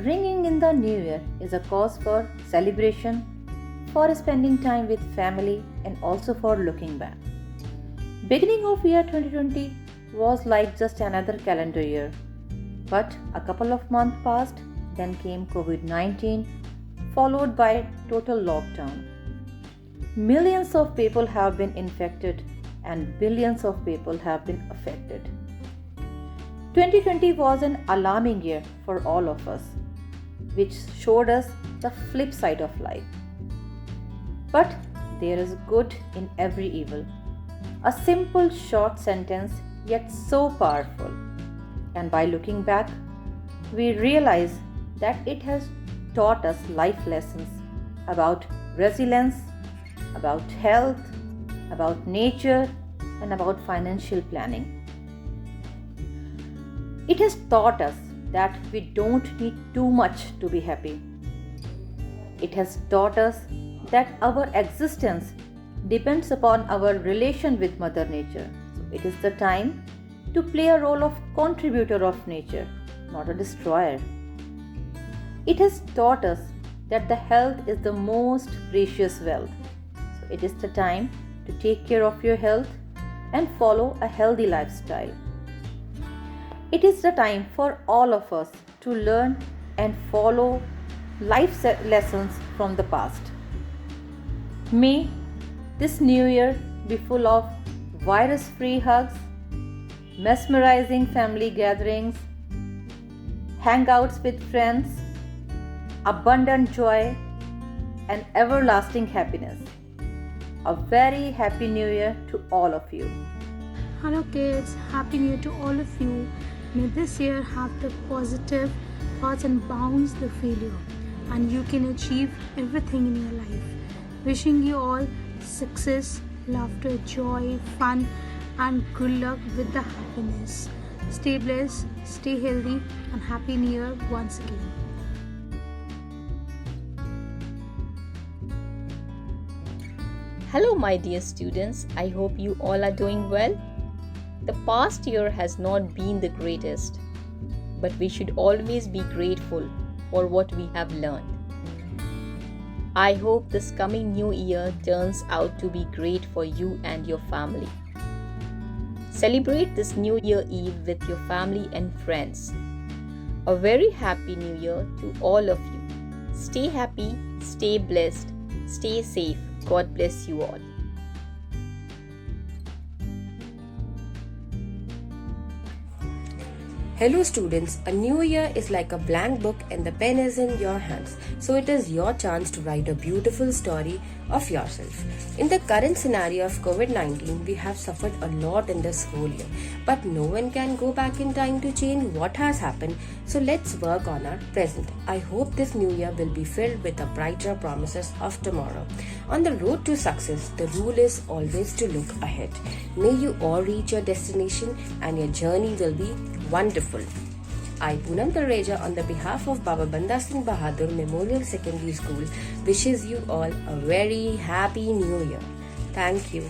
ringing in the new year is a cause for celebration, for spending time with family, and also for looking back. Beginning of year 2020 was like just another calendar year, but a couple of months passed, then came COVID 19, followed by total lockdown. Millions of people have been infected and billions of people have been affected. 2020 was an alarming year for all of us, which showed us the flip side of life. But there is good in every evil. A simple short sentence, yet so powerful. And by looking back, we realize that it has taught us life lessons about resilience, about health, about nature, and about financial planning. It has taught us that we don't need too much to be happy. It has taught us that our existence depends upon our relation with Mother Nature. So it is the time to play a role of contributor of nature, not a destroyer. It has taught us that the health is the most precious wealth. So it is the time to take care of your health and follow a healthy lifestyle. It is the time for all of us to learn and follow life lessons from the past. May this new year be full of virus-free hugs, mesmerizing family gatherings, hangouts with friends, abundant joy, and everlasting happiness. A very happy new year to all of you. Hello kids, happy new year to all of you. May this year have the positive thoughts and bounce the failure, and you can achieve everything in your life. Wishing you all success, laughter, joy, fun, and good luck with the happiness. Stay blessed, stay healthy, and happy new year once again. Hello, my dear students. I hope you all are doing well. The past year has not been the greatest, but we should always be grateful for what we have learned. I hope this coming new year turns out to be great for you and your family. Celebrate this New Year Eve with your family and friends. A very happy new year to all of you. Stay happy, stay blessed, stay safe. God bless you all. Hello students, a new year is like a blank book and the pen is in your hands. So it is your chance to write a beautiful story of yourself. In the current scenario of COVID-19, we have suffered a lot in this whole year. But no one can go back in time to change what has happened. So let's work on our present. I hope this new year will be filled with the brighter promises of tomorrow. On the road to success, the rule is always to look ahead. May you all reach your destination and your journey will be wonderful. I, Poonam Talreja, on the behalf of Baba Banda Singh Bahadur Memorial Secondary School, wishes you all a very happy new year. Thank you.